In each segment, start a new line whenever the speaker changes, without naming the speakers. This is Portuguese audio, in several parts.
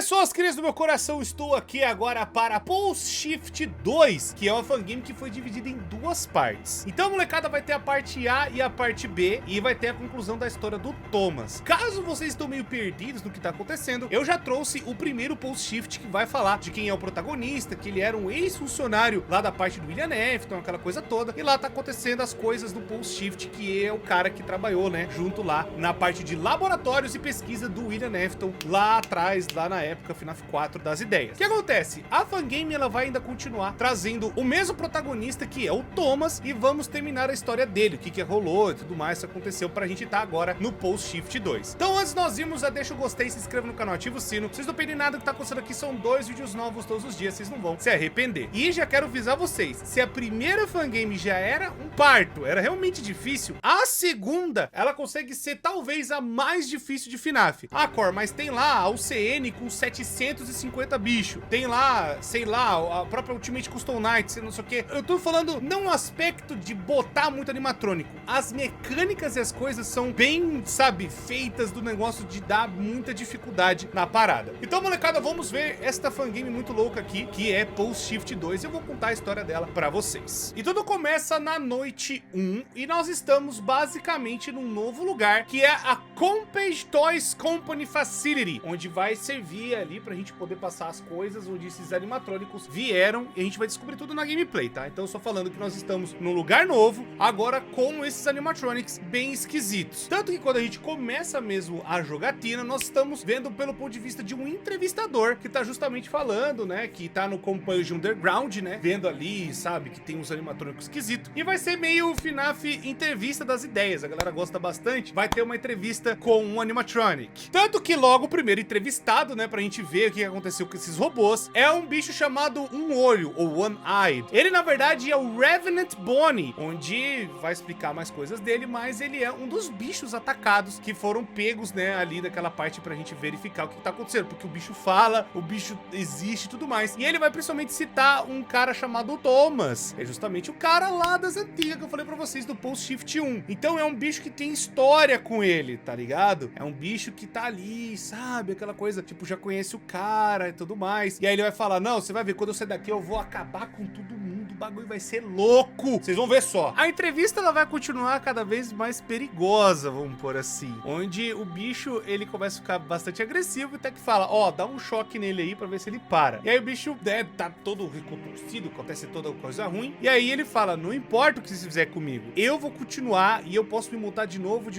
Pessoas queridas do meu coração, estou aqui agora para Pulse Shift 2, que é uma fangame que foi dividida em duas partes. Então, molecada, vai ter a parte A e a parte B, e vai ter a conclusão da história do Thomas. Caso vocês estão meio perdidos no que tá acontecendo, eu já trouxe o primeiro Pulse Shift, que vai falar de quem é o protagonista, que ele era um ex-funcionário lá da parte do William Afton, aquela coisa toda, e lá tá acontecendo as coisas do Pulse Shift, que é o cara que trabalhou, né, junto lá na parte de laboratórios e pesquisa do William Afton, lá atrás, lá na época FNAF 4 das ideias. O que acontece? A fangame, ela vai ainda continuar trazendo o mesmo protagonista, que é o Thomas, e vamos terminar a história dele, o que rolou e tudo mais que aconteceu, pra gente estar agora no Pulse Shift 2. Então, antes de nós irmos, já deixa o gostei, se inscreva no canal, ativa o sino. Vocês não perdem nada, que tá acontecendo aqui são 2 vídeos novos todos os dias, vocês não vão se arrepender. E já quero avisar vocês, se a primeira fangame já era um parto, era realmente difícil, a segunda, ela consegue ser talvez a mais difícil de FNAF. Ah, Cor, mas tem lá a UCN com 750 bichos, tem lá, sei lá, a própria Ultimate Custom Night, não sei o que. Eu tô falando não no aspecto de botar muito animatrônico, as mecânicas e as coisas são bem, sabe, feitas do negócio de dar muita dificuldade na parada. Então, molecada, vamos ver esta fangame muito louca aqui, que é Pulse Shift 2, e eu vou contar a história dela pra vocês. E tudo começa na noite 1, e nós estamos basicamente num novo lugar, que é a Compage Toys Company Facility, onde vai servir ali pra gente poder passar as coisas, onde esses animatrônicos vieram, e a gente vai descobrir tudo na gameplay, tá? Então, só falando que nós estamos num lugar novo, agora com esses animatronics bem esquisitos. Tanto que quando a gente começa mesmo a jogatina, nós estamos vendo pelo ponto de vista de um entrevistador, que tá justamente falando, né, que tá no Compage Underground, né, vendo ali, sabe, que tem uns animatrônicos esquisitos, e vai ser meio FNAF entrevista das ideias, a galera gosta bastante, vai ter uma entrevista com um animatronic. Tanto que logo o primeiro entrevistado, né, pra gente ver o que aconteceu com esses robôs, é um bicho chamado Um Olho, ou One-Eyed. Ele, na verdade, é o Revenant Bonnie, onde vai explicar mais coisas dele, mas ele é um dos bichos atacados que foram pegos, né, ali daquela parte pra gente verificar o que tá acontecendo, porque o bicho fala, o bicho existe e tudo mais. E ele vai principalmente citar um cara chamado Thomas, é justamente o cara lá das antigas que eu falei pra vocês do Pulse Shift 1. Então é um bicho que tem história com ele, tá ligado? É um bicho que tá ali, sabe, aquela coisa, tipo, já conhece o cara e tudo mais. E aí ele vai falar, não, você vai ver, quando eu sair daqui eu vou acabar com todo mundo, o bagulho vai ser louco, vocês vão ver só. A entrevista, ela vai continuar cada vez mais perigosa, vamos pôr assim, onde o bicho, ele começa a ficar bastante agressivo e até que fala, ó, dá um choque nele aí pra ver se ele para. E aí o bicho, né, tá todo recontorcido, acontece toda coisa ruim, e aí ele fala, não importa o que você fizer comigo, eu vou continuar e eu posso me montar de novo,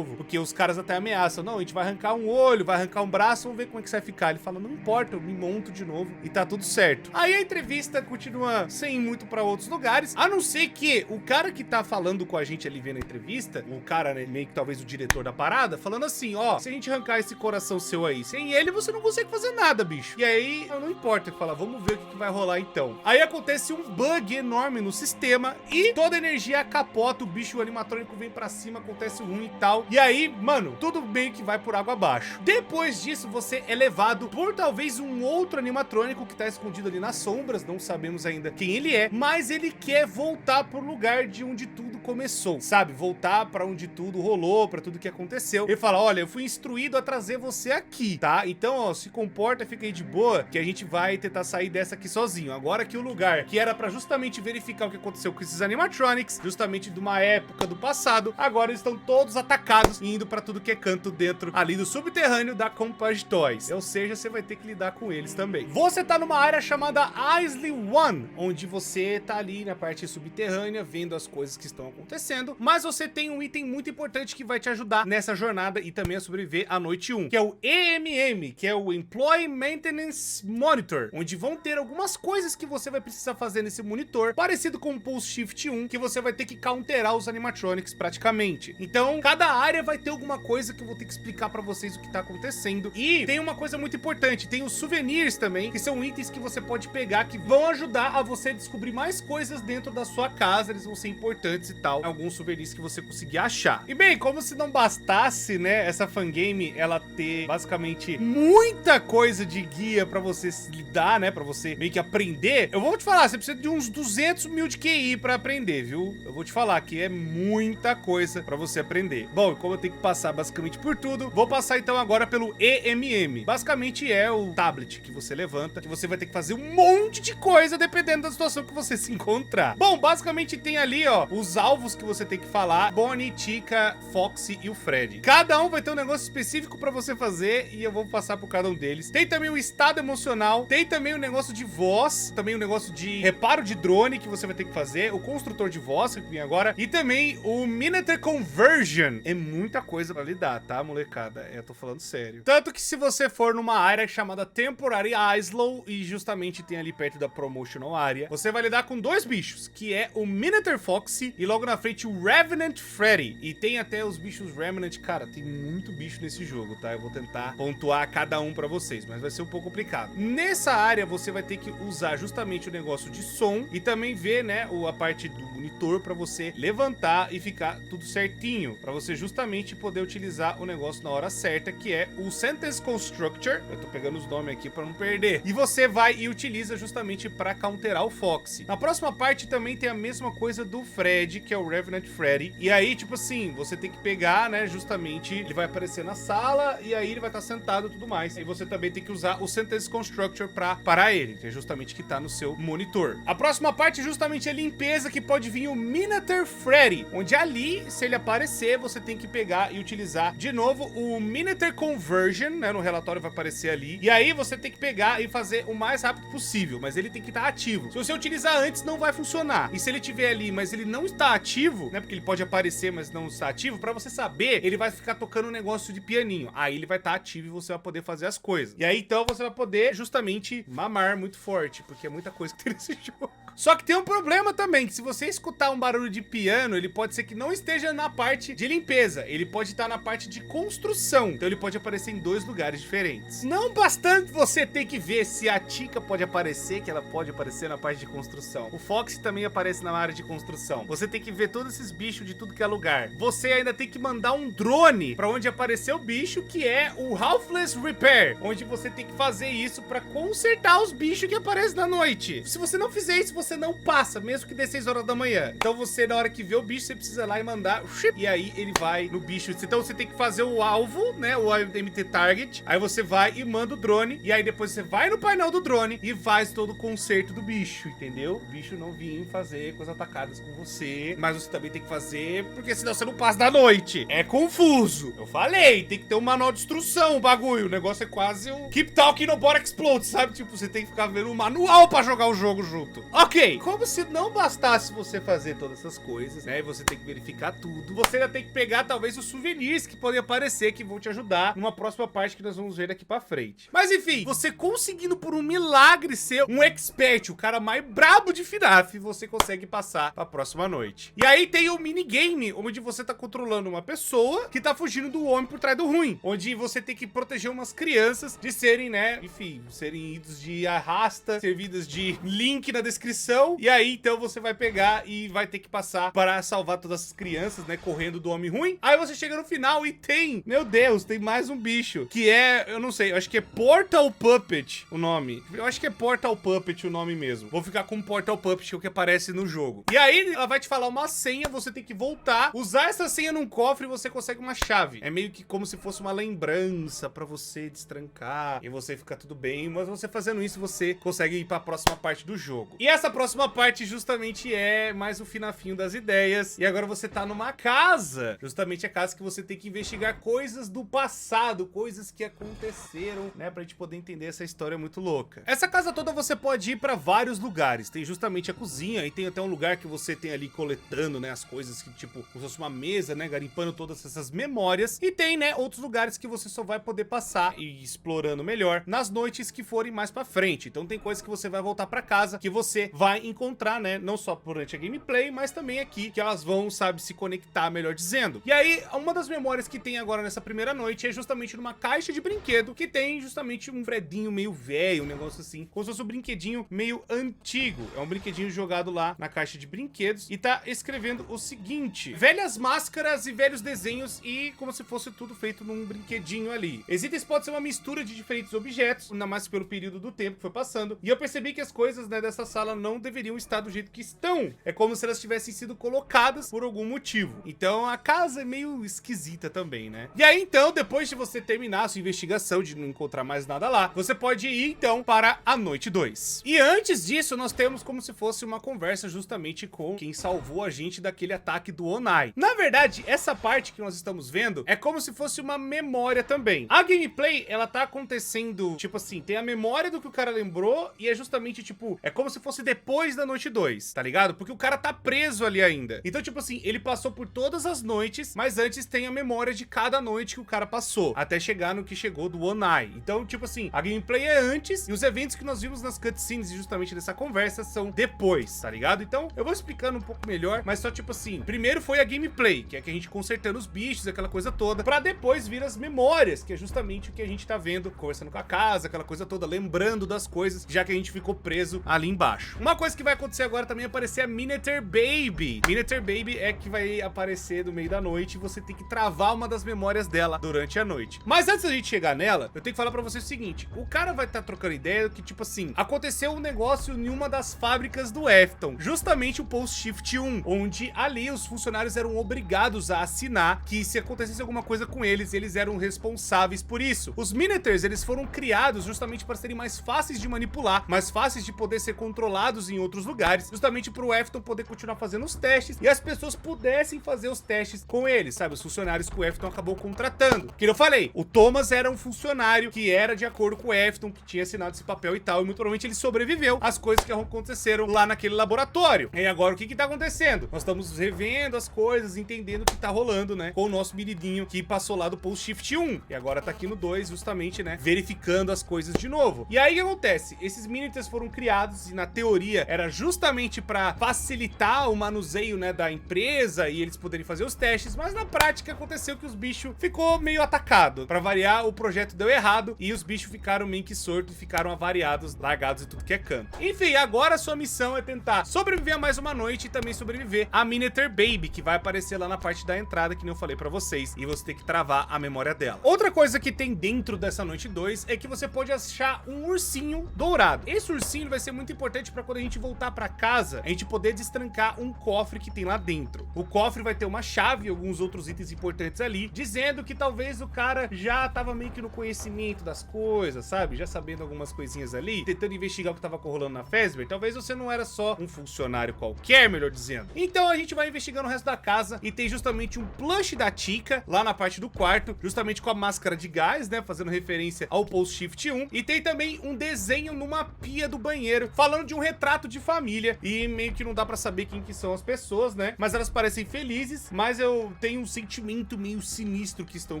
porque os caras até ameaçam, não, a gente vai arrancar um olho, vai arrancar um braço, vamos ver como é que você vai ficar. Ele fala, não importa, eu me monto de novo e tá tudo certo. Aí a entrevista continua sem ir muito pra outros lugares, a não ser que o cara que tá falando com a gente ali vendo a entrevista, o cara, né, meio que talvez o diretor da parada, falando assim, ó, se a gente arrancar esse coração seu aí, sem ele você não consegue fazer nada, bicho. E aí, não importa, ele fala, vamos ver o que vai rolar então. Aí acontece um bug enorme no sistema e toda a energia capota, o bicho, o animatrônico vem pra cima, acontece ruim e tal. E aí, mano, tudo meio que vai por água abaixo. Depois disso, você é levado por talvez um outro animatrônico que tá escondido ali nas sombras, não sabemos ainda quem ele é, mas ele quer voltar pro lugar de onde tudo começou, sabe? Voltar pra onde tudo rolou, pra tudo que aconteceu. Ele fala, olha, eu fui instruído a trazer você aqui, tá? Então, ó, se comporta, fica aí de boa, que a gente vai tentar sair dessa aqui sozinho. Agora que o lugar que era pra justamente verificar o que aconteceu com esses animatronics, justamente de uma época do passado, agora eles estão todos atacados e indo pra tudo que é canto dentro ali do subterrâneo da Compage Toys. Ou seja, você vai ter que lidar com eles também. Você tá numa área chamada Isley One, onde você tá ali na parte subterrânea, vendo as coisas que estão acontecendo, mas você tem um item muito importante que vai te ajudar nessa jornada e também a sobreviver à noite 1, que é o EMM, que é o Employee Maintenance Monitor, onde vão ter algumas coisas que você vai precisar fazer nesse monitor, parecido com o Pulse Shift 1, que você vai ter que counterar os animatronics praticamente. Então, cada área vai ter alguma coisa que eu vou ter que explicar pra vocês o que tá acontecendo. E tem uma coisa muito importante, tem os souvenirs também, que são itens que você pode pegar, que vão ajudar a você descobrir mais coisas dentro da sua casa, eles vão ser importantes e tal, alguns souvenirs que você conseguir achar. E bem, como se não bastasse, né, essa fangame, ela ter basicamente muita coisa de guia pra você se lidar, né, pra você meio que aprender, eu vou te falar, você precisa de uns 200 mil de QI pra aprender, viu? Eu vou te falar que é muita coisa pra você aprender. Bom, como eu tenho que passar basicamente por tudo, vou passar então agora pelo EMM. Basicamente é o tablet que você levanta, que você vai ter que fazer um monte de coisa dependendo da situação que você se encontrar. Bom, basicamente tem ali, ó, os alvos que você tem que falar: Bonnie, Chica, Foxy e o Freddy. Cada um vai ter um negócio específico pra você fazer e eu vou passar por cada um deles. Tem também o estado emocional, tem também o negócio de voz, também o negócio de reparo de drone que você vai ter que fazer, o construtor de voz que vem agora, e também o Miniature Conversion. É muita coisa pra lidar, tá, molecada? Eu tô falando sério. Tanto que se você for numa área chamada Temporary Islow, e justamente tem ali perto da Promotional Area, você vai lidar com dois bichos, que é o Miniature Foxy e logo na frente o Revenant Freddy. E tem até os bichos Revenant. Cara, tem muito bicho nesse jogo, tá? Eu vou tentar pontuar cada um pra vocês, mas vai ser um pouco complicado. Nessa área, você vai ter que usar justamente o negócio de som e também ver, né, a parte do monitor pra você levantar e ficar tudo certinho, pra você justamente poder utilizar o negócio na hora certa, que é o Sentence Constructor. Eu tô pegando os nomes aqui pra não perder. E você vai e utiliza justamente pra counterar o Foxy. Na próxima parte também tem a mesma coisa do Freddy, que é o Revenant Freddy. E aí, tipo assim, você tem que pegar, né, justamente, ele vai aparecer na sala e aí ele vai estar sentado e tudo mais. E você também tem que usar o Sentence Constructor pra parar ele, que é justamente que tá no seu monitor. A próxima parte é justamente a limpeza, que pode vir o Miniature Freddy, onde ali, se ele aparecer, você tem que pegar e utilizar de novo o Miniature Conversion, né, no relatório vai aparecer ali. E aí você tem que pegar e fazer o mais rápido possível, mas ele tem que estar ativo. Se você utilizar antes, não vai funcionar. E se ele estiver ali, mas ele não está ativo, né, porque ele pode aparecer, mas não está ativo, pra você saber, ele vai ficar tocando um negócio de pianinho. Aí ele vai estar ativo e você vai poder fazer as coisas. E aí, então, você vai poder justamente mamar muito forte, porque é muita coisa que tem nesse jogo. Só que tem um problema também, que se você escutar um barulho de piano, ele pode ser que não esteja na parte de limpeza, ele pode estar na parte de construção. Então ele pode aparecer em dois lugares diferentes. Não bastante você ter que ver se a Chica pode aparecer, que ela pode aparecer na parte de construção. O Fox também aparece na área de construção. Você tem que ver todos esses bichos de tudo que é lugar. Você ainda tem que mandar um drone pra onde apareceu o bicho, que é o Halfless Repair, onde você tem que fazer isso pra consertar os bichos que aparecem na noite. Se você não fizer isso, você não passa, mesmo que dê 6 horas da manhã. Então você, na hora que vê o bicho, você precisa ir lá e mandar, e aí ele vai no bicho. Então você tem que fazer o alvo, né, o MT Target, aí você vai e manda o drone, e aí depois você vai no painel do drone e faz todo o conserto do bicho, entendeu? O bicho não vir fazer coisas atacadas com você, mas você também tem que fazer, porque senão você não passa da noite. É confuso. Eu falei, tem que ter um manual de instrução, o bagulho. O negócio é quase um Keep Talking Nobody Explode, sabe? Tipo, você tem que ficar vendo um manual pra jogar o jogo junto. Ok, como se não bastasse você fazer todas essas coisas, né, e você tem que verificar tudo, você ainda tem que pegar talvez os souvenirs que podem aparecer, que vão te ajudar numa próxima parte que nós vamos ver daqui pra frente. Mas enfim, você conseguindo por um milagre ser um expert, o cara mais brabo de FNAF, você consegue passar pra próxima noite. E aí tem o minigame, onde você tá controlando uma pessoa que tá fugindo do homem por trás do ruim, onde você tem que proteger umas crianças de serem, né, enfim, serem idos de arrasta, servidas de link na descrição. E aí, então, você vai pegar e vai ter que passar para salvar todas essas crianças, né, correndo do homem ruim. Aí você chega no final e tem, meu Deus, tem mais um bicho, que é, eu não sei, eu acho que é Portal Puppet o nome. Eu acho que é Portal Puppet o nome mesmo. Vou ficar com Portal Puppet, que é o que aparece no jogo. E aí, ela vai te falar uma senha, você tem que voltar, usar essa senha num cofre e você consegue uma chave. É meio que como se fosse uma lembrança pra você destrancar e você ficar tudo bem, mas você fazendo isso, você consegue ir pra próxima parte do jogo. E essa próxima parte justamente é mais o finafinho das ideias. E agora você tá numa casa, justamente a casa que você tem que investigar coisas do passado, coisas que aconteceram, né, pra gente poder entender essa história muito louca. Essa casa toda você pode ir pra vários lugares. Tem justamente a cozinha e tem até um lugar que você tem ali coletando, né, as coisas que, tipo, como se fosse uma mesa, né, garimpando todas essas memórias. E tem, né, outros lugares que você só vai poder passar e ir explorando melhor nas noites que forem mais pra frente. Então tem coisas que você vai voltar pra casa, que você vai vai encontrar, né? Não só durante a gameplay, mas também aqui, que elas vão, sabe, se conectar, melhor dizendo. E aí, uma das memórias que tem agora nessa primeira noite é justamente numa caixa de brinquedo, que tem justamente um Fredinho meio velho, um negócio assim, como se fosse um brinquedinho meio antigo. É um brinquedinho jogado lá na caixa de brinquedos e tá escrevendo o seguinte: velhas máscaras e velhos desenhos, e como se fosse tudo feito num brinquedinho ali. Os itens podem ser uma mistura de diferentes objetos, ainda mais pelo período do tempo que foi passando, e eu percebi que as coisas, né, dessa sala não deveriam estar do jeito que estão. É como se elas tivessem sido colocadas por algum motivo. Então a casa é meio esquisita também, né? E aí então, depois de você terminar a sua investigação, de não encontrar mais nada lá, você pode ir então para a noite 2. E antes disso, nós temos como se fosse uma conversa justamente com quem salvou a gente daquele ataque do Onai. Na verdade, essa parte que nós estamos vendo é como se fosse uma memória também. A gameplay, ela tá acontecendo, tipo assim, tem a memória do que o cara lembrou e é justamente, tipo, é como se fosse depois da noite 2, tá ligado? Porque o cara tá preso ali ainda. Então, tipo assim, ele passou por todas as noites, mas antes tem a memória de cada noite que o cara passou, até chegar no que chegou do Onai. Então, tipo assim, a gameplay é antes e os eventos que nós vimos nas cutscenes e justamente nessa conversa são depois, tá ligado? Então, eu vou explicando um pouco melhor, mas só tipo assim, primeiro foi a gameplay, que é que a gente consertando os bichos, aquela coisa toda, pra depois vir as memórias, que é justamente o que a gente tá vendo, conversando com a casa, aquela coisa toda, lembrando das coisas, já que a gente ficou preso ali embaixo. Uma coisa que vai acontecer agora também é aparecer a Miniature Baby. Miniature Baby é que vai aparecer no meio da noite e você tem que travar uma das memórias dela durante a noite. Mas antes da gente chegar nela, eu tenho que falar pra vocês o seguinte: o cara vai estar trocando ideia que, tipo assim, aconteceu um negócio em uma das fábricas do Afton, justamente o Post Shift 1, onde ali os funcionários eram obrigados a assinar que se acontecesse alguma coisa com eles, eles eram responsáveis por isso. Os Miniatures, eles foram criados justamente para serem mais fáceis de manipular, mais fáceis de poder ser controlados em outros lugares, justamente para o Afton poder continuar fazendo os testes e as pessoas pudessem fazer os testes com eles, sabe? Os funcionários que o Afton acabou contratando. Que eu falei, o Thomas era um funcionário que era de acordo com o Afton, que tinha assinado esse papel e tal, e muito provavelmente ele sobreviveu às coisas que aconteceram lá naquele laboratório. E agora o que tá acontecendo? Nós estamos revendo as coisas, entendendo o que tá rolando, né? Com o nosso menidinho que passou lá do Post Shift 1 e agora tá aqui no 2, justamente, né? Verificando as coisas de novo. E aí o que acontece? Esses Miniatures foram criados e na teoria era justamente para facilitar o manuseio, né, da empresa e eles poderem fazer os testes, mas na prática aconteceu que os bichos ficou meio atacado. Para variar, o projeto deu errado e os bichos ficaram meio que sortos, ficaram avariados, largados e tudo que é canto. Enfim, agora a sua missão é tentar sobreviver a mais uma noite e também sobreviver a Miniature Baby, que vai aparecer lá na parte da entrada, que nem eu falei pra vocês, e você tem que travar a memória dela. Outra coisa que tem dentro dessa noite 2 é que você pode achar um ursinho dourado. Esse ursinho vai ser muito importante pra quando a gente voltar pra casa, a gente poder destrancar um cofre que tem lá dentro. O cofre vai ter uma chave e alguns outros itens importantes ali, dizendo que talvez o cara já tava meio que no conhecimento das coisas, sabe? Já sabendo algumas coisinhas ali, tentando investigar o que tava rolando na Fazbear. Talvez você não era só um funcionário qualquer, melhor dizendo. Então a gente vai investigando o resto da casa e tem justamente um plush da Chica lá na parte do quarto, justamente com a máscara de gás, né? Fazendo referência ao Post Shift 1. E tem também um desenho numa pia do banheiro, falando de um retrato de família. E meio que não dá pra saber quem que são as pessoas, né? Mas elas parecem felizes, mas eu tenho um sentimento meio sinistro que estão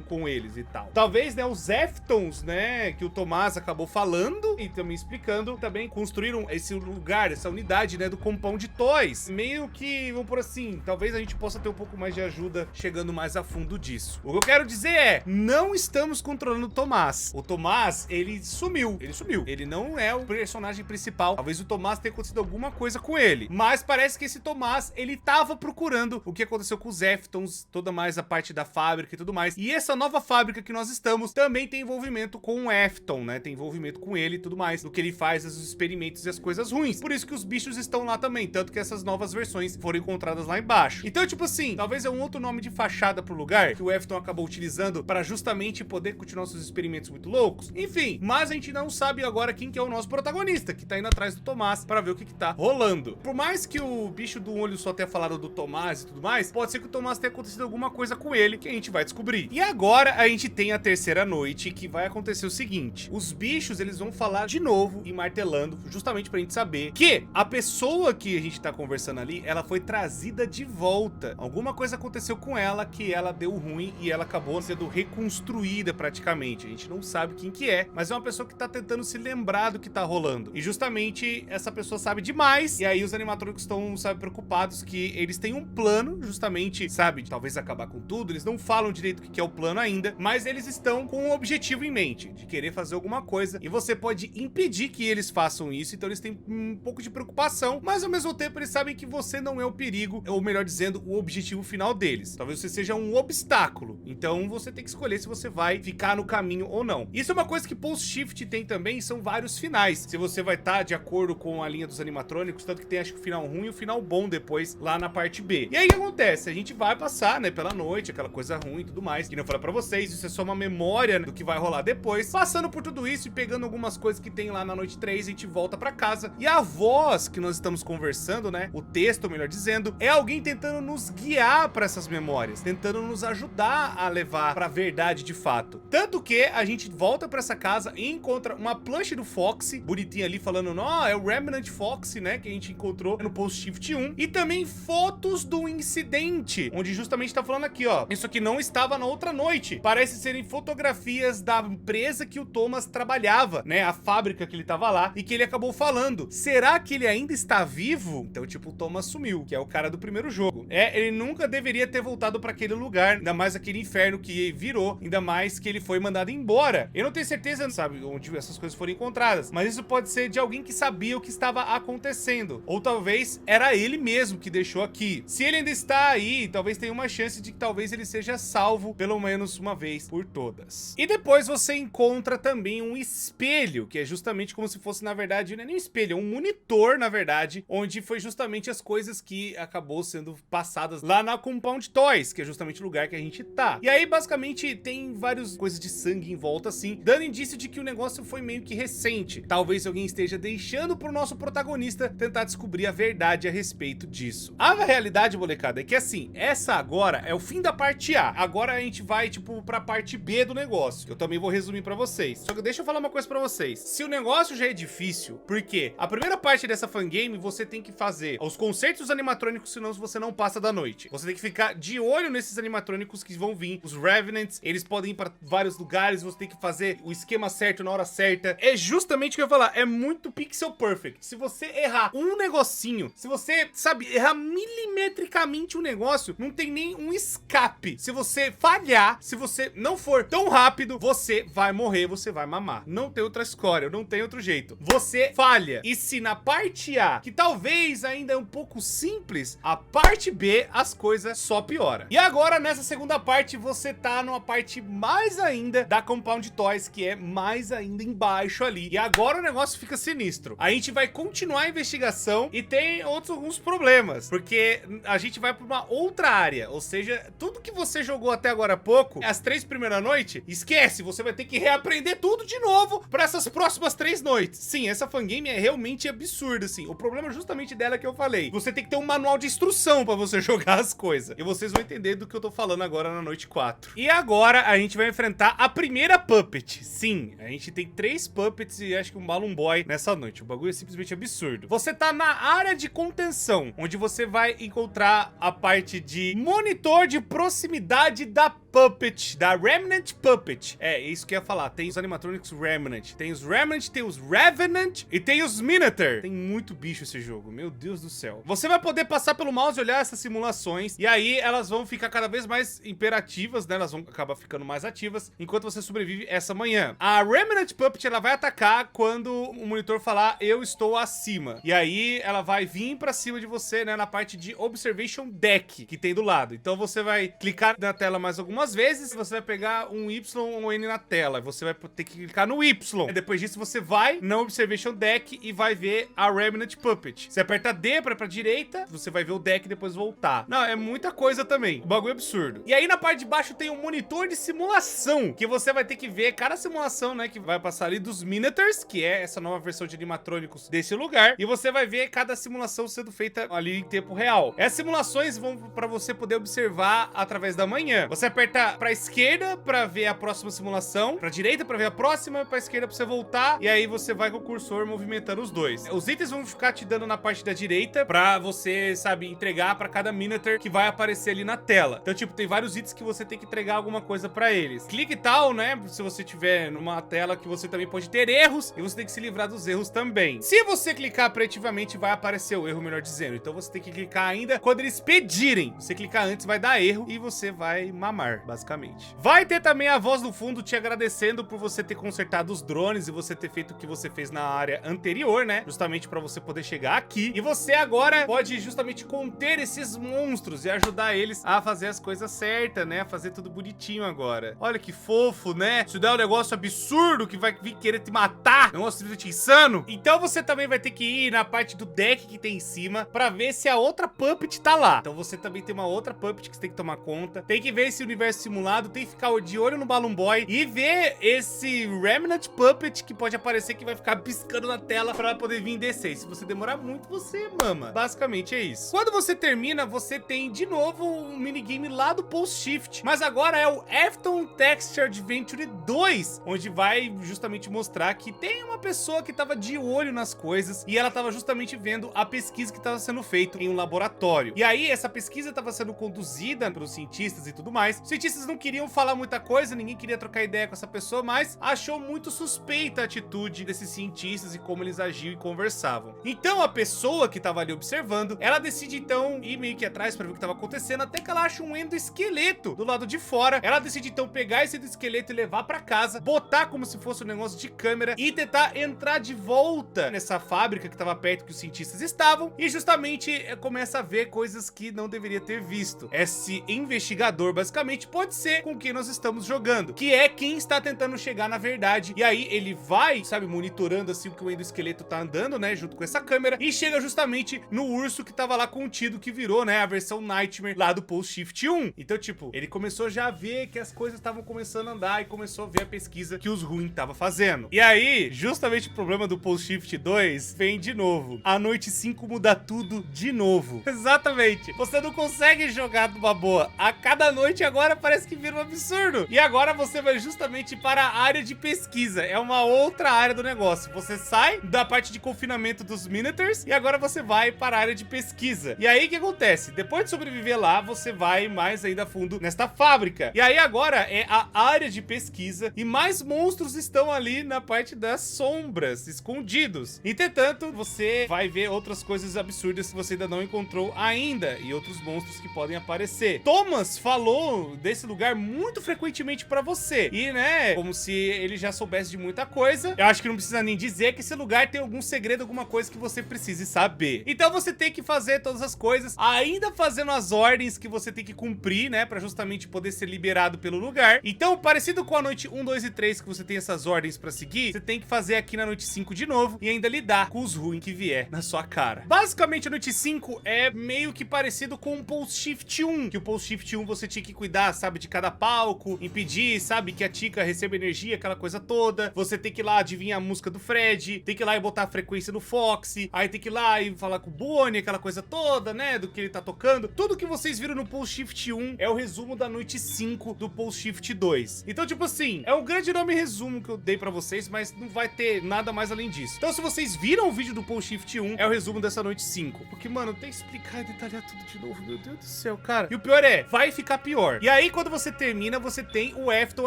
com eles e tal. Talvez, né, os Aftons, né, que o Tomás acabou falando e também explicando, também construíram esse lugar, essa unidade, né, do Compound Toys. Meio que, vamos por assim, talvez a gente possa ter um pouco mais de ajuda chegando mais a fundo disso. O que eu quero dizer é, não estamos controlando o Tomás. O Tomás, ele sumiu. Ele não é o personagem principal. Talvez o Tomás tenha acontecido alguma coisa com ele. Mas parece que esse Tomás, ele tava procurando o que aconteceu com os Aftons, toda mais a parte da fábrica e tudo mais. E essa nova fábrica que nós estamos também tem envolvimento com o Afton, né? Tem envolvimento com ele e tudo mais, no que ele faz, os experimentos e as coisas ruins. Por isso que os bichos estão lá também, tanto que essas novas versões foram encontradas lá embaixo. Então, tipo assim, talvez é um outro nome de fachada pro lugar que o Afton acabou utilizando para justamente poder continuar seus experimentos muito loucos. Enfim, mas a gente não sabe agora quem que é o nosso protagonista, que tá indo atrás do Tomás para ver o que tá rolando. Por mais que o bicho do olho só tenha falado do Tomás e tudo mais, pode ser que o Tomás tenha acontecido alguma coisa com ele que a gente vai descobrir. E agora a gente tem a terceira noite, que vai acontecer o seguinte: os bichos, eles vão falar de novo e martelando, justamente pra gente saber que a pessoa que a gente tá conversando ali, ela foi trazida de volta. Alguma coisa aconteceu com ela que ela deu ruim e ela acabou sendo reconstruída praticamente. A gente não sabe quem que é, mas é uma pessoa que tá tentando se lembrar do que tá rolando. E justamente essa pessoa pessoa sabe demais, e aí os animatrônicos estão, sabe, preocupados que eles têm um plano, justamente, sabe, de talvez acabar com tudo. Eles não falam direito o que é o plano ainda, mas eles estão com um objetivo em mente, de querer fazer alguma coisa, e você pode impedir que eles façam isso. Então eles têm um pouco de preocupação, mas ao mesmo tempo eles sabem que você não é o perigo, ou melhor dizendo, o objetivo final deles. Talvez você seja um obstáculo, então você tem que escolher se você vai ficar no caminho ou não. Isso é uma coisa que Pulse Shift tem também, são vários finais. Se você vai estar de acordo com a linha dos animatrônicos, tanto que tem, acho que o final ruim e o final bom depois, lá na parte B. E aí o que acontece? A gente vai passar, né, pela noite, aquela coisa ruim e tudo mais, que não falei pra vocês, isso é só uma memória, né, do que vai rolar depois. Passando por tudo isso e pegando algumas coisas que tem lá na noite 3, a gente volta pra casa. E a voz que nós estamos conversando, né, o texto, melhor dizendo, é alguém tentando nos guiar pra essas memórias, tentando nos ajudar a levar pra verdade de fato. Tanto que a gente volta pra essa casa e encontra uma plancha do Foxy, bonitinha ali, falando, ó, é o Remnant Foxy, né, que a gente encontrou no Pulse Shift 1. E também fotos do incidente, onde justamente tá falando aqui, ó, isso aqui não estava na outra noite. Parece serem fotografias da empresa que o Thomas trabalhava, né, a fábrica que ele tava lá, e que ele acabou falando. Será que ele ainda está vivo? Então, tipo, o Thomas sumiu, que é o cara do primeiro jogo. Ele nunca deveria ter voltado pra aquele lugar, ainda mais aquele inferno que virou, ainda mais que ele foi mandado embora. Eu não tenho certeza, sabe, onde essas coisas foram encontradas, mas isso pode ser de alguém que sabia o que estava acontecendo, ou talvez era ele mesmo que deixou aqui. Se ele ainda está aí, talvez tenha uma chance de que talvez ele seja salvo pelo menos uma vez por todas. E depois você encontra também um espelho, que é justamente como se fosse, na verdade, não é nem um espelho, é um monitor, na verdade, onde foi justamente as coisas que acabou sendo passadas lá na Compound Toys, que é justamente o lugar que a gente tá. E aí, basicamente, tem várias coisas de sangue em volta, assim, dando indício de que o negócio foi meio que recente. Talvez alguém esteja deixando pro nosso protagonista tentar descobrir a verdade a respeito disso. A realidade, molecada, é que, assim, essa agora é o fim da parte A. Agora a gente vai, tipo, pra parte B do negócio. Eu também vou resumir pra vocês. Só que deixa eu falar uma coisa pra vocês. Se o negócio já é difícil, porque a primeira parte dessa fangame você tem que fazer os concertos dos animatrônicos, senão você não passa da noite. Você tem que ficar de olho nesses animatrônicos que vão vir. Os Revenants, eles podem ir pra vários lugares, você tem que fazer o esquema certo na hora certa. É justamente o que eu ia falar, é muito pixel perfect. Se você errar um negocinho, se você, sabe, errar milimetricamente um negócio, não tem nem um escape. Se você falhar, se você não for tão rápido, você vai morrer, você vai mamar. Não tem outra escolha, não tem outro jeito. Você falha. E se na parte A, que talvez ainda é um pouco simples, a parte B, as coisas só pioram. E agora, nessa segunda parte, você tá numa parte mais ainda da Compound Toys, que é mais ainda embaixo ali. E agora o negócio fica sinistro. A gente vai continuar a investigação e tem alguns problemas, porque a gente vai pra uma outra área, ou seja, tudo que você jogou até agora há pouco, as 3 primeiras noites, esquece, você vai ter que reaprender tudo de novo pra essas próximas 3 noites. Sim, essa fangame é realmente absurda, assim. O problema justamente dela é que eu falei, você tem que ter um manual de instrução pra você jogar as coisas. E vocês vão entender do que eu tô falando agora na noite 4. E agora a gente vai enfrentar a primeira Puppet. Sim, a gente tem 3 Puppets e acho que um Balloon Boy nessa noite. O bagulho é simplesmente absurdo. Você tá na área de contenção, onde você vai encontrar a parte de monitor de proximidade da Puppet, da Remnant Puppet. É isso que eu ia falar. Tem os animatronics Remnant. Tem os Remnant, tem os Revenant e tem os Minotaur. Tem muito bicho esse jogo, meu Deus do céu. Você vai poder passar pelo mouse e olhar essas simulações, e aí elas vão ficar cada vez mais imperativas, né? Elas vão acabar ficando mais ativas enquanto você sobrevive essa manhã. A Remnant Puppet, ela vai atacar quando o monitor falar, eu estou acima. E aí ela vai vir pra cima de você, né? Na parte de Observation Deck, que tem do lado. Então você vai clicar na tela mais algumas vezes, você vai pegar um Y ou um N na tela. Você vai ter que clicar no Y. E depois disso você vai na Observation Deck e vai ver a Remnant Puppet. Você aperta D pra direita, você vai ver o deck e depois voltar. Não, é muita coisa também. O bagulho é absurdo. E aí na parte de baixo tem um monitor de simulação, que você vai ter que ver cada simulação, né, que vai passar ali dos Minotaurs, que é essa nova versão de animatrônicos desse lugar. E você vai ver cada simulação sendo feita ali em tempo real. Essas simulações vão pra você poder observar através da manhã. Você aperta aperta pra esquerda pra ver a próxima simulação, pra direita pra ver a próxima, pra esquerda pra você voltar, e aí você vai com o cursor movimentando os dois. Os itens vão ficar te dando na parte da direita pra você, sabe, entregar pra cada Minotaur que vai aparecer ali na tela. Então, tipo, tem vários itens que você tem que entregar alguma coisa pra eles. Clique e tal, né, se você tiver numa tela que você também pode ter erros, e você tem que se livrar dos erros também. Se você clicar preventivamente, vai aparecer o erro, melhor dizendo. Então você tem que clicar ainda quando eles pedirem. Você clicar antes, vai dar erro e você vai mamar, basicamente. Vai ter também a voz do fundo te agradecendo por você ter consertado os drones e você ter feito o que você fez na área anterior, né? Justamente pra você poder chegar aqui. E você agora pode justamente conter esses monstros e ajudar eles a fazer as coisas certas, né? A fazer tudo bonitinho agora. Olha que fofo, né? Isso dá um negócio absurdo que vai vir querer te matar. Negócio simplesmente insano. Então você também vai ter que ir na parte do deck que tem em cima pra ver se a outra Puppet tá lá. Então você também tem uma outra Puppet que você tem que tomar conta. Tem que ver esse universo simulado, tem que ficar de olho no Balloon Boy e ver esse Remnant Puppet que pode aparecer, que vai ficar piscando na tela pra poder vir descer. E se você demorar muito, você mama. Basicamente é isso. Quando você termina, você tem de novo um minigame lá do Pulse Shift, mas agora é o Afton Texture Adventure 2, onde vai justamente mostrar que tem uma pessoa que tava de olho nas coisas e ela tava justamente vendo a pesquisa que tava sendo feita em um laboratório. E aí essa pesquisa tava sendo conduzida pelos cientistas e tudo mais. Os cientistas não queriam falar muita coisa, ninguém queria trocar ideia com essa pessoa, mas achou muito suspeita a atitude desses cientistas e como eles agiam e conversavam. Então a pessoa que tava ali observando, ela decide então ir meio que atrás para ver o que tava acontecendo, até que ela acha um endoesqueleto do lado de fora. Ela decide então pegar esse endoesqueleto e levar para casa, botar como se fosse um negócio de câmera e tentar entrar de volta nessa fábrica que tava perto que os cientistas estavam, e justamente começa a ver coisas que não deveria ter visto. Esse investigador basicamente pode ser com quem nós estamos jogando, que é quem está tentando chegar na verdade. E aí ele vai, sabe, monitorando assim o que o endoesqueleto tá andando, né, junto com essa câmera, e chega justamente no urso que tava lá contido, que virou, né, a versão Nightmare lá do Pulse Shift 1. Então, tipo, ele começou já a ver que as coisas estavam começando a andar e começou a ver a pesquisa que os ruins estavam fazendo. E aí, justamente o problema do Pulse Shift 2 vem de novo. A noite 5 muda tudo de novo. Exatamente. Você não consegue jogar numa boa. A cada noite agora parece que vira um absurdo. E agora você vai justamente para a área de pesquisa. É uma outra área do negócio. Você sai da parte de confinamento dos Minotaurs e agora você vai para a área de pesquisa. E aí o que acontece? Depois de sobreviver lá, você vai mais ainda a fundo nesta fábrica. E aí agora é a área de pesquisa e mais monstros estão ali na parte das sombras, escondidos. Entretanto, você vai ver outras coisas absurdas que você ainda não encontrou ainda e outros monstros que podem aparecer. Thomas falou desse lugar muito frequentemente pra você e, né, como se ele já soubesse de muita coisa. Eu acho que não precisa nem dizer que esse lugar tem algum segredo, alguma coisa que você precise saber. Então você tem que fazer todas as coisas, ainda fazendo as ordens que você tem que cumprir, né, pra justamente poder ser liberado pelo lugar. Então, parecido com a noite 1, 2 e 3, que você tem essas ordens pra seguir, você tem que fazer aqui na noite 5 de novo e ainda lidar com os ruins que vier na sua cara. Basicamente, a noite 5 é meio que parecido com o Pulse Shift 1, que o Pulse Shift 1 você tinha que cuidar, sabe, de cada palco, impedir, sabe, que a Tika receba energia, aquela coisa toda. Você tem que ir lá adivinhar a música do Fred, tem que ir lá e botar a frequência do Foxy, aí tem que ir lá e falar com o Bonnie, aquela coisa toda, né, do que ele tá tocando. Tudo que vocês viram no Pulse Shift 1 é o resumo da noite 5 do Pulse Shift 2. Então, tipo assim, é um grande nome resumo que eu dei pra vocês, mas não vai ter nada mais além disso. Então, se vocês viram o vídeo do Pulse Shift 1, é o resumo dessa noite 5. Porque, mano, tem que explicar e detalhar tudo de novo, meu Deus do céu, cara. E o pior é, vai ficar pior. E aí, quando você termina, você tem o Afton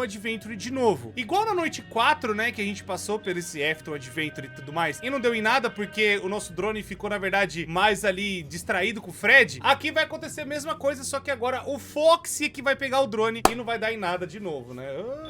Adventure de novo. Igual na noite 4, né, que a gente passou por esse Afton Adventure e tudo mais, e não deu em nada porque o nosso drone ficou, na verdade, mais ali distraído com o Fred. Aqui vai acontecer a mesma coisa, só que agora o Foxy que vai pegar o drone e não vai dar em nada de novo, né?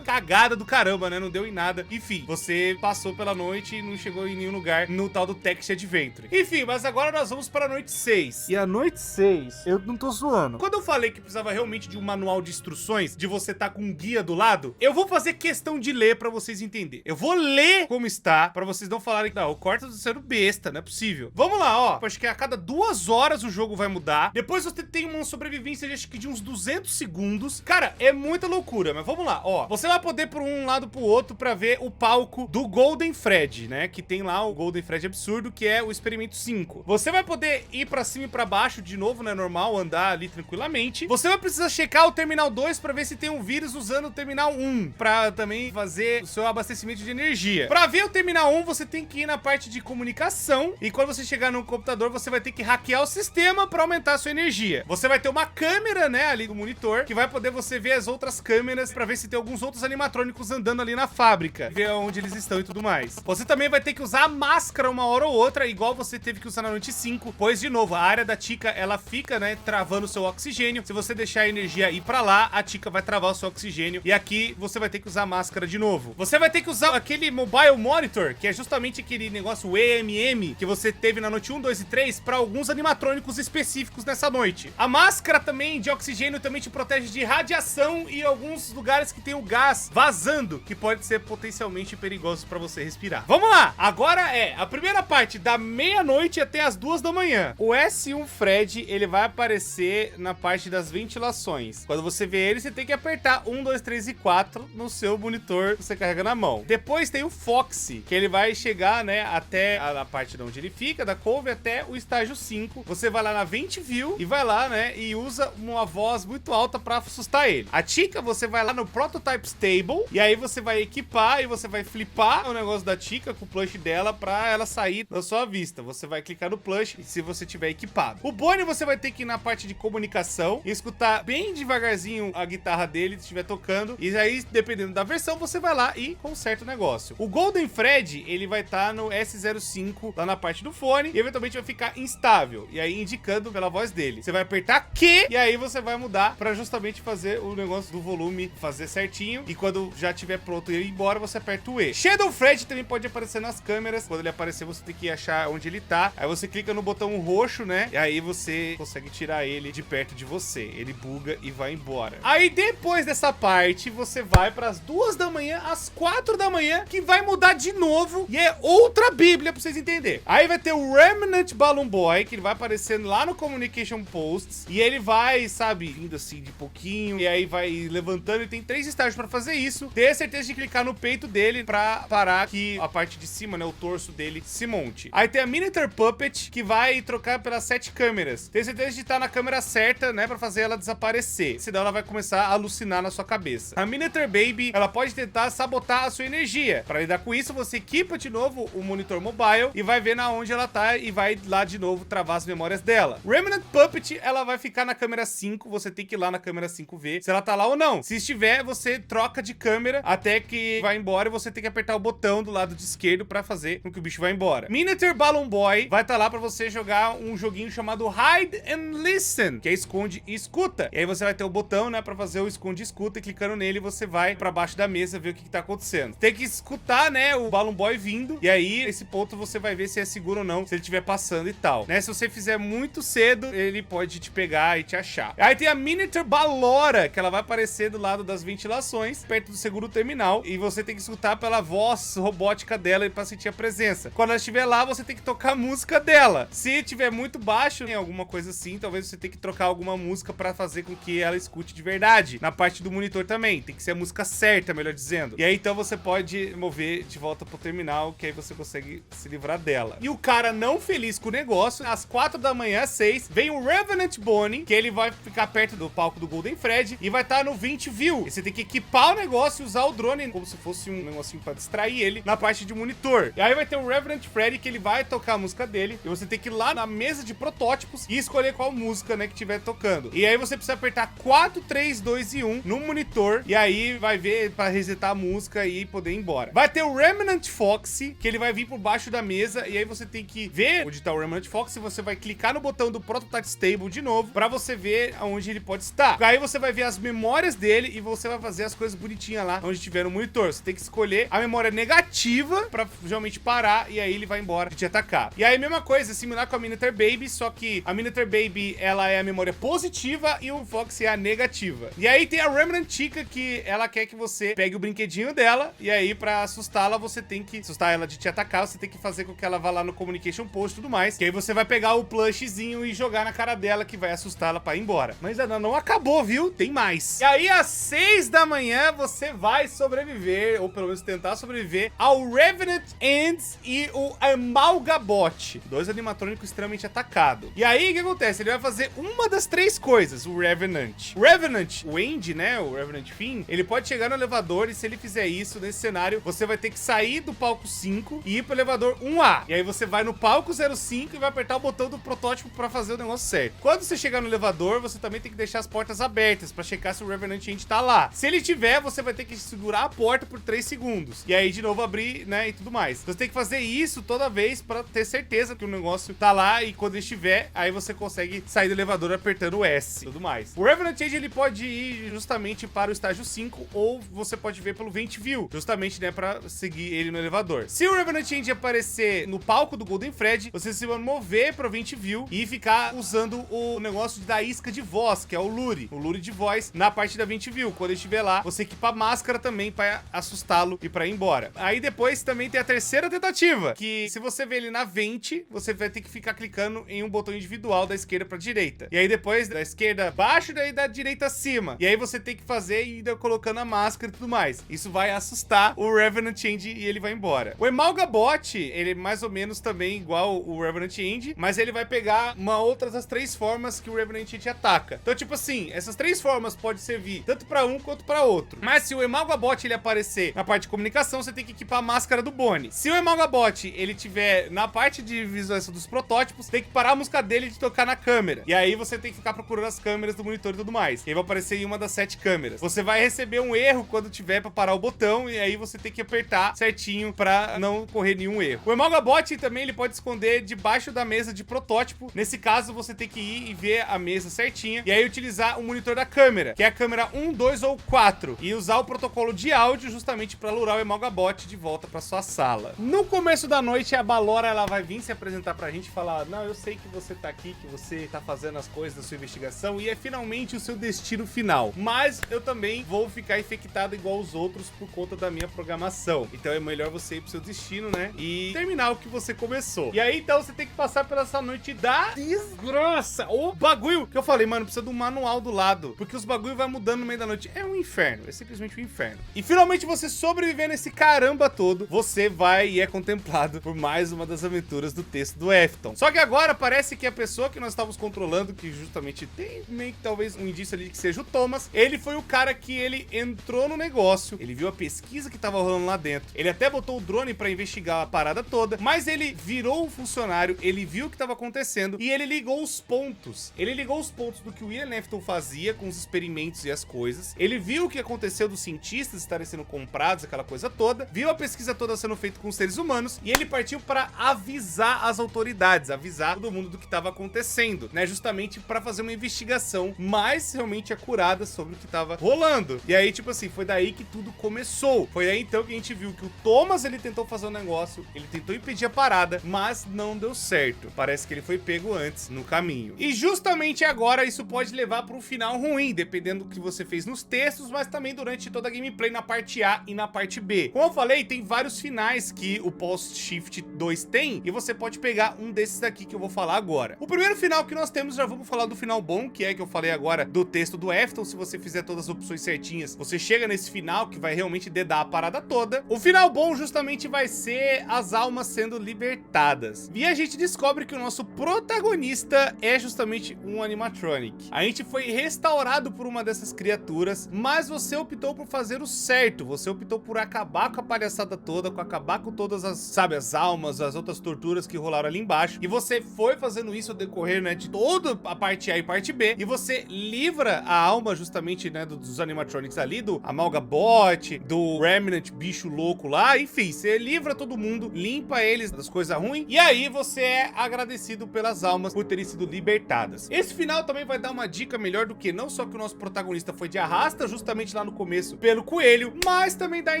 Cagada do caramba, né? Não deu em nada. Enfim, você passou pela noite e não chegou em nenhum lugar no tal do Text Adventure. Enfim, mas agora nós vamos para a noite 6. E a noite 6, eu não tô zoando. Quando eu falei que precisava realmente de um manual de instruções, de você tá com um guia do lado, eu vou fazer questão de ler pra vocês entenderem. Eu vou ler como está, pra vocês não falarem que não, o Corta tá sendo besta, não é possível. Vamos lá, ó. Acho que a cada 2 horas o jogo vai mudar. Depois você tem uma sobrevivência de acho que de uns 200 segundos. Cara, é muita loucura, mas vamos lá, ó. Você vai poder por um lado pro outro pra ver o palco do Golden Fred, né? Que tem lá o Golden Fred absurdo, que é o experimento 5. Você vai poder ir pra cima e pra baixo de novo, né? Normal, andar ali tranquilamente. Você vai precisar checar o terminal Terminal 2 pra ver se tem um vírus usando o Terminal 1, pra também fazer o seu abastecimento de energia. Pra ver o Terminal 1, você tem que ir na parte de comunicação, e quando você chegar no computador, você vai ter que hackear o sistema pra aumentar a sua energia. Você vai ter uma câmera, né, ali do monitor, que vai poder você ver as outras câmeras pra ver se tem alguns outros animatrônicos andando ali na fábrica, ver onde eles estão e tudo mais. Você também vai ter que usar a máscara uma hora ou outra, igual você teve que usar na noite 5, pois, de novo, a área da Chica, ela fica, né, travando o seu oxigênio. Se você deixar a energia ir pra lá, a Chica vai travar o seu oxigênio, e aqui você vai ter que usar a máscara de novo. Você vai ter que usar aquele Mobile Monitor, que é justamente aquele negócio EMM que você teve na noite 1, 2 e 3 para alguns animatrônicos específicos nessa noite. A máscara também de oxigênio também te protege de radiação e alguns lugares que tem o gás vazando, que pode ser potencialmente perigoso para você respirar. Vamos lá! Agora é a primeira parte da meia-noite até as 2 da manhã. O S1 Fred, ele vai aparecer na parte das ventilações. Quando você vê ele, você tem que apertar 1, 2, 3 e 4 no seu monitor que você carrega na mão. Depois tem o Foxy, que ele vai chegar, né, até a parte de onde ele fica, da couve até o estágio 5. Você vai lá na Vent View e vai lá, né, e usa uma voz muito alta pra assustar ele. A Chica, você vai lá no Prototype Stable e aí você vai equipar e você vai flipar o negócio da Chica com o plush dela pra ela sair da sua vista. Você vai clicar no plush se você tiver equipado. O Bonnie, você vai ter que ir na parte de comunicação e escutar bem devagarzinho a guitarra dele, se estiver tocando. E aí, dependendo da versão, você vai lá e conserta o negócio. O Golden Fred, ele vai estar no S05, lá na parte do fone, e eventualmente vai ficar instável. E aí, indicando pela voz dele. Você vai apertar Q, e aí você vai mudar pra justamente fazer o negócio do volume fazer certinho. E quando já estiver pronto e ir embora, você aperta o E. Shadow Fred também pode aparecer nas câmeras. Quando ele aparecer, você tem que achar onde ele tá. Aí você clica no botão roxo, né? E aí você consegue tirar ele de perto de você. Ele buga e vai embora. Aí depois dessa parte, você vai pras 2 da manhã, às 4 da manhã, que vai mudar de novo. E é outra bíblia pra vocês entenderem. Aí vai ter o Remnant Balloon Boy, que ele vai aparecendo lá no Communication Posts. E ele vai, sabe, vindo assim de pouquinho. E aí vai levantando. E tem 3 estágios pra fazer isso. Tenha certeza de clicar no peito dele pra parar que a parte de cima, né, o torso dele se monte. Aí tem a Miniature Puppet, que vai trocar pelas 7 câmeras. Tenha certeza de estar na câmera certa, né, pra fazer ela desaparecer. Senão ela vai começar a alucinar na sua cabeça. A Miniature Baby, ela pode tentar sabotar a sua energia. Pra lidar com isso, você equipa de novo o monitor mobile e vai ver na onde ela tá e vai lá de novo travar as memórias dela. Remnant Puppet, ela vai ficar na câmera 5, você tem que ir lá na câmera 5 ver se ela tá lá ou não. Se estiver, você troca de câmera até que vai embora e você tem que apertar o botão do lado de esquerdo pra fazer com que o bicho vá embora. Miniature Balloon Boy vai estar lá pra você jogar um joguinho chamado Hide and Listen, que é esconde e escuta. E aí você vai ter o botão, né, pra fazer o esconde e escuta, e clicando nele você vai pra baixo da mesa ver o que tá acontecendo. Tem que escutar, né, o Balloon Boy vindo, e aí esse ponto você vai ver se é seguro ou não, se ele estiver passando e tal, né? Se você fizer muito cedo, ele pode te pegar e te achar. Aí tem a Miniature Ballora, que ela vai aparecer do lado das ventilações, perto do seguro terminal, e você tem que escutar pela voz robótica dela pra sentir a presença. Quando ela estiver lá, você tem que tocar a música dela. Se estiver muito baixo, em alguma coisa assim, talvez você tenha que trocar alguma música pra fazer com que ela escute de verdade. Na parte do monitor também, tem que ser a música certa, melhor dizendo. E aí então você pode mover de volta pro terminal, que aí você consegue se livrar dela. E o cara não feliz com o negócio, às 4 da manhã, às 6, vem o Revenant Bonnie, que ele vai ficar perto do palco do Golden Fred e vai estar no Vent View. E você tem que equipar o negócio e usar o drone como se fosse um negocinho pra distrair ele na parte de monitor. E aí vai ter o Revenant Freddy, que ele vai tocar a música dele, e você tem que ir lá na mesa de protótipos e escolher qual música, né, que tiver tocando. E aí você precisa apertar 4, 3, 2 e 1 no monitor, e aí vai ver pra resetar a música e poder ir embora. Vai ter o Remnant Foxy, que ele vai vir por baixo da mesa, e aí você tem que ver onde tá o Remnant Foxy, você vai clicar no botão do Prototype Stable de novo, pra você ver aonde ele pode estar. Aí você vai ver as memórias dele e você vai fazer as coisas bonitinhas lá onde tiver no monitor. Você tem que escolher a memória negativa pra geralmente parar, e aí ele vai embora de te atacar. E aí, mesma coisa, similar com a Miniature Baby, só que a Miniature Baby, ela é a memória positiva e o Foxy é a negativa. E aí tem a Remnant Chica, que ela quer que você pegue o brinquedinho dela, e aí pra assustá-la, você tem que assustar ela de te atacar, você tem que fazer com que ela vá lá no Communication Post e tudo mais, que aí você vai pegar o plushzinho e jogar na cara dela, que vai assustá-la pra ir embora. Mas ainda não acabou, viu? Tem mais. E aí, às 6 da manhã, você vai sobreviver, ou pelo menos tentar sobreviver, ao Revenant Ends e o Amalgabot, 2 animatrônicos extremamente atacados. E aí, o que acontece? Ele vai fazer uma das 3 coisas, o Revenant. O Revenant, o Andy, né, o Revenant Finn, ele pode chegar no elevador e se ele fizer isso nesse cenário, você vai ter que sair do palco 5 e ir pro elevador 1A. E aí você vai no palco 05 e vai apertar o botão do protótipo pra fazer o negócio certo. Quando você chegar no elevador, você também tem que deixar as portas abertas pra checar se o Revenant Andy tá lá. Se ele tiver, você vai ter que segurar a porta por 3 segundos. E aí de novo abrir, né, e tudo mais. Você tem que fazer isso toda vez pra ter certeza que o negócio tá lá e quando ele estiver, aí você consegue sair do elevador apertando o S e tudo mais. O Revenant Andy, ele pode ir justamente para o estágio 5 ou você pode ver pelo Vent View, justamente, né, pra seguir ele no elevador. Se o Revenant Andy aparecer no palco do Golden Fred, você se vai mover pro Vent View e ficar usando o negócio da isca de voz, que é o Lure de voz na parte da Vent View. Quando ele estiver lá, você equipa a máscara também pra assustá-lo e pra ir embora. Aí depois também tem a terceira tentativa, que se você vê ele na Vent, você vai ter que ficar clicando em um botão individual da esquerda pra direita. E aí depois da esquerda abaixo, daí da direita acima. E aí você tem que fazer e ir colocando a máscara e tudo mais. Isso vai assustar o Revenant Andy e ele vai embora. O Emalgabot, ele é mais ou menos também igual o Revenant Andy, mas ele vai pegar uma outra das 3 formas que o Revenant Andy ataca. Então, tipo assim, essas 3 formas podem servir tanto pra um quanto pra outro. Mas se o Emalgabot ele aparecer na parte de comunicação, você tem que equipar a máscara do Bonnie. Se o Emalgabot ele tiver na parte de visualização dos protótipos, tem que parar a música dele de tocar na câmera. E aí você tem que ficar procurando as câmeras do monitor e tudo mais. E aí vai aparecer em uma das 7 câmeras. Você vai receber um erro quando tiver pra parar o botão e aí você tem que apertar certinho pra não correr nenhum erro. O Emalgabot também ele pode esconder debaixo da mesa de protótipo. Nesse caso, você tem que ir e ver a mesa certinha e aí utilizar o monitor da câmera, que é a câmera 1, 2 ou 4 e usar o protocolo de áudio justamente pra lurar o Emalgabot de volta pra sua sala. No começo da noite, a Balora ela vai vir se apresentar pra gente e falar: não, eu sei que você tá aqui, que você tá fazendo as coisas da sua investigação e é finalmente o seu destino final. Mas eu também vou ficar infectado igual os outros por conta da minha programação. Então é melhor você ir pro seu destino, né? E terminar o que você começou. E aí, então, você tem que passar pela essa noite da desgraça. O bagulho que eu falei, mano, precisa de um manual do lado, porque os bagulho vai mudando no meio da noite. É um inferno, é simplesmente um inferno. E finalmente você sobrevivendo esse caramba todo, você vai e é contemplado por mais uma das aventuras do texto do Afton. Só que agora parece que a pessoa que nós estávamos controlando, que justamente tem meio que talvez um indício ali que seja o Thomas, ele foi o cara que ele entrou no negócio, ele viu a pesquisa que tava rolando lá dentro, ele até botou o drone pra investigar a parada toda, mas ele virou um funcionário, ele viu o que tava acontecendo e ele ligou os pontos. Ele ligou os pontos do que o William Afton fazia com os experimentos e as coisas, ele viu o que aconteceu dos cientistas estarem sendo comprados, aquela coisa toda, viu a pesquisa toda sendo feita com os seres humanos e ele partiu para avisar as autoridades, avisar todo mundo do que estava acontecendo, né? Justamente para fazer uma investigação mais realmente acurada sobre o que estava rolando. E aí, tipo assim, foi daí que tudo começou. Foi aí então que a gente viu que o Thomas, ele tentou fazer um negócio, ele tentou impedir a parada, mas não deu certo. Parece que ele foi pego antes no caminho. E justamente agora isso pode levar para um final ruim, dependendo do que você fez nos textos, mas também durante toda a gameplay na parte A e na parte B. Como eu falei, tem vários finais que o Post Shift 2 tem, e você pode pegar um desses daqui que eu vou falar agora. O primeiro final que nós temos, já vamos falar do final bom, que é que eu falei agora do texto do Afton. Se você fizer todas as opções certinhas, você chega nesse final que vai realmente dedar a parada toda. O final bom justamente vai ser as almas sendo libertadas. E a gente descobre que o nosso protagonista é justamente um animatronic. A gente foi restaurado por uma dessas criaturas, mas você optou por fazer o certo. Você optou por acabar com a palhaçada toda, acabar com todas as, sabe, as almas, as outras torturas que rolaram ali embaixo. E você foi fazendo isso ao decorrer, né, de toda a parte A e parte B. E você livra a alma justamente, né, dos animatronics ali, do Amalgabot, do Remnant, bicho louco lá. Enfim, você livra todo mundo, limpa eles das coisas ruins. E aí você é agradecido pelas almas por terem sido libertadas. Esse final também vai dar uma dica melhor do que não só que o nosso protagonista foi de arrasta justamente lá no começo pelo coelho, mas também dá a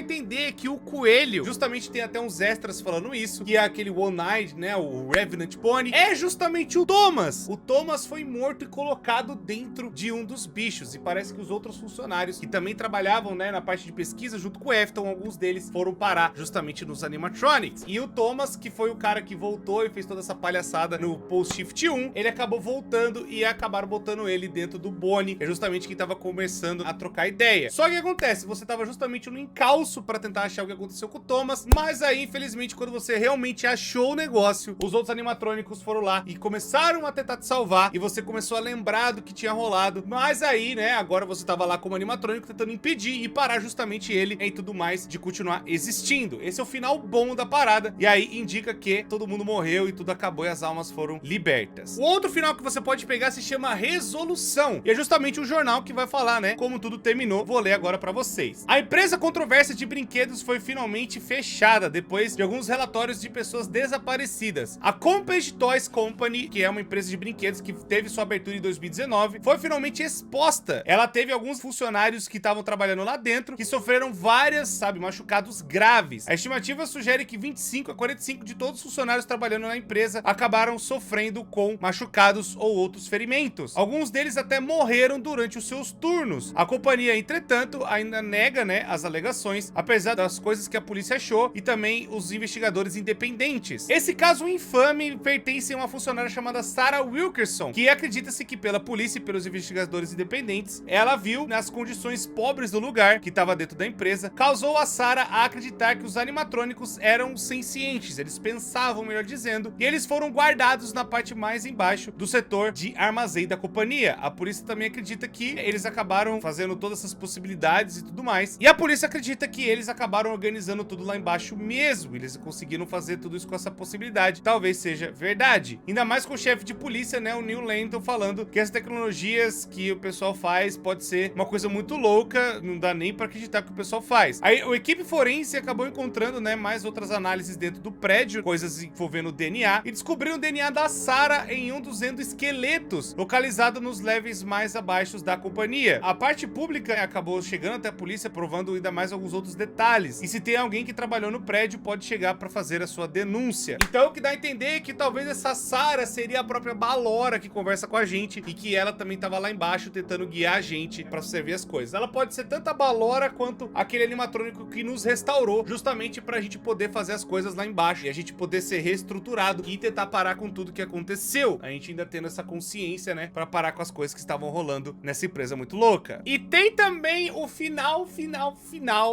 entender que o coelho, justamente tem até uns extras falando isso, que é aquele One-Eyed, né, o Revenant Pony, é justamente o Thomas. O Thomas foi morto e colocado dentro de um dos bichos, e parece que os outros funcionários que também trabalhavam, né, na parte de pesquisa junto com o Afton, alguns deles foram parar justamente nos animatronics. E o Thomas, que foi o cara que voltou e fez toda essa palhaçada no Post Shift 1, ele acabou voltando e acabaram botando ele dentro do Bonnie, que é justamente quem tava começando a trocar ideia. Só que o que acontece? Você tava justamente no encalço pra tentar achar o que aconteceu com o Thomas, mas aí, infelizmente, quando você realmente achou o negócio, os outros animatrônicos foram lá e começaram a tentar te salvar, e você começou a lembrar do que tinha rolado, mas aí, né, agora você tava lá como animatrônico tentando impedir e parar justamente ele e tudo mais de continuar existindo. Esse é o final bom da parada, e aí indica que todo mundo morreu e tudo acabou e as almas foram libertas. O outro final que você pode pegar se chama Resolução, e é justamente um jornal que vai falar, né, como tudo terminou. Vou ler agora pra vocês. A empresa controversa de brinquedos foi finalmente fechada depois de alguns relatórios de pessoas desaparecidas. A Compage Toys Company, que é uma empresa de brinquedos que teve sua abertura em 2019, foi finalmente exposta. Ela teve alguns funcionários que estavam trabalhando lá dentro que sofreram várias, sabe, machucados graves. A estimativa sugere que 25 a 45 de todos os funcionários trabalhando na empresa acabaram sofrendo com machucados ou outros ferimentos. Alguns deles até morreram durante os seus turnos. A companhia, entretanto, ainda nega, né, as alegações, apesar das coisas que a polícia achou e também os investigadores independentes. Esse caso infame pertence a uma funcionária chamada Sarah Wilkerson, que acredita-se que pela polícia e pelos investigadores independentes, ela viu nas condições pobres do lugar, que estava dentro da empresa, causou a Sarah a acreditar que os animatrônicos eram sencientes, eles pensavam, melhor dizendo, e eles foram guardados na parte mais embaixo do setor de armazém da companhia. A polícia também acredita que eles acabaram fazendo todas essas possibilidades e tudo mais, e a polícia acredita que eles acabaram organizando tudo lá embaixo mesmo, eles conseguiram fazer tudo isso com essa possibilidade. Talvez seja verdade, ainda mais com o chefe de polícia, né, o Neil Landon, falando que as tecnologias que o pessoal faz pode ser uma coisa muito louca, não dá nem pra acreditar que o pessoal faz. Aí a equipe forense acabou encontrando, né, mais outras análises dentro do prédio, coisas envolvendo DNA, e descobriram o DNA da Sarah em um dos endoesqueletos localizado nos levels mais abaixo da companhia. A parte pública acabou chegando até a polícia, provando ainda mais alguns outros detalhes, e se tem alguém que trabalhou no prédio, pode chegar pra fazer a sua denúncia. Então o que dá a entender é que talvez essa Sarah seria a própria Ballora que conversa com a gente, e que ela também tava lá embaixo tentando guiar a gente pra servir as coisas. Ela pode ser tanto a Ballora quanto aquele animatrônico que nos restaurou, justamente pra gente poder fazer as coisas lá embaixo e a gente poder ser reestruturado e tentar parar com tudo que aconteceu. A gente ainda tendo essa consciência, né, pra parar com as coisas que estavam rolando nessa empresa muito louca. E tem também o final,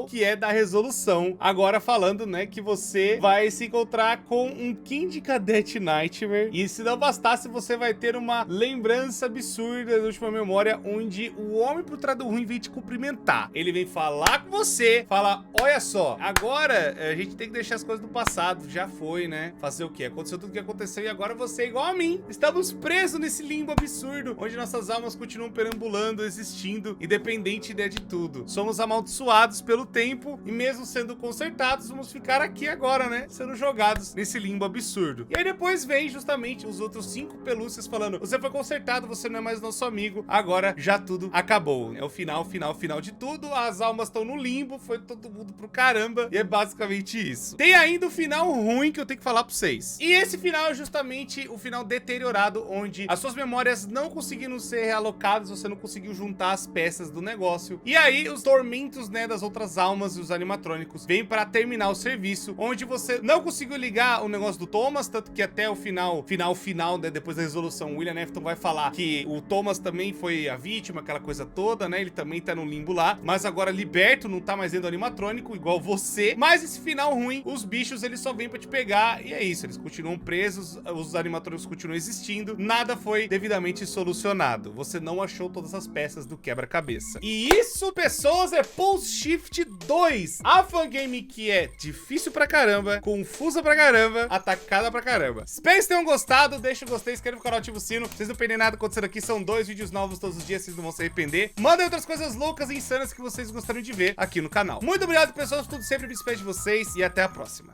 que é da resolução. Agora falando, né, que você vai se encontrar com um King Cadet Nightmare, e se não bastasse, você vai ter uma lembrança absurda da última memória, onde o homem por trás do ruim vem te cumprimentar. Ele vem falar com você, fala, olha só, agora a gente tem que deixar as coisas do passado, já foi, né? Fazer o quê? Aconteceu tudo o que aconteceu e agora você é igual a mim. Estamos presos nesse limbo absurdo, onde nossas almas continuam perambulando, existindo, independente, né, de tudo. Somos amaldiçoados pelo tempo e mesmo sendo consertados, vamos ficar aqui agora, né? Sendo jogados nesse limbo absurdo. E aí depois vem justamente os outros 5 pelúcias falando, você foi consertado, você não é mais nosso amigo, agora já tudo acabou. É o final de tudo, as almas estão no limbo, foi todo mundo pro caramba, e é basicamente isso. Tem ainda o final ruim que eu tenho que falar pra vocês. E esse final é justamente o final deteriorado, onde as suas memórias não conseguiram ser realocadas, você não conseguiu juntar as peças do negócio. E aí os tormentos, né, das outras almas e os animatrônicos vêm para terminar o serviço, onde você não conseguiu ligar o negócio do Thomas, tanto que até o final, né, depois da resolução, o William Afton vai falar que o Thomas também foi a vítima, aquela coisa toda, né, ele também tá no limbo lá, mas agora liberto, não tá mais dentro do animatrônico, igual você. Mas esse final ruim, os bichos, eles só vêm pra te pegar, e é isso, eles continuam presos, os animatrônicos continuam existindo, nada foi devidamente solucionado, você não achou todas as peças do quebra-cabeça. E isso, pessoas, é Pulse Shift 2, a fangame que é difícil pra caramba, confusa pra caramba, atacada pra caramba. Espero que tenham gostado, deixa o gostei, inscreva no canal, ativa o sino, vocês não perdem nada acontecendo aqui, são 2 vídeos novos todos os dias, vocês não vão se arrepender. Mandem outras coisas loucas e insanas que vocês gostariam de ver aqui no canal. Muito obrigado, pessoas, por tudo, sempre me despeço de vocês e até a próxima.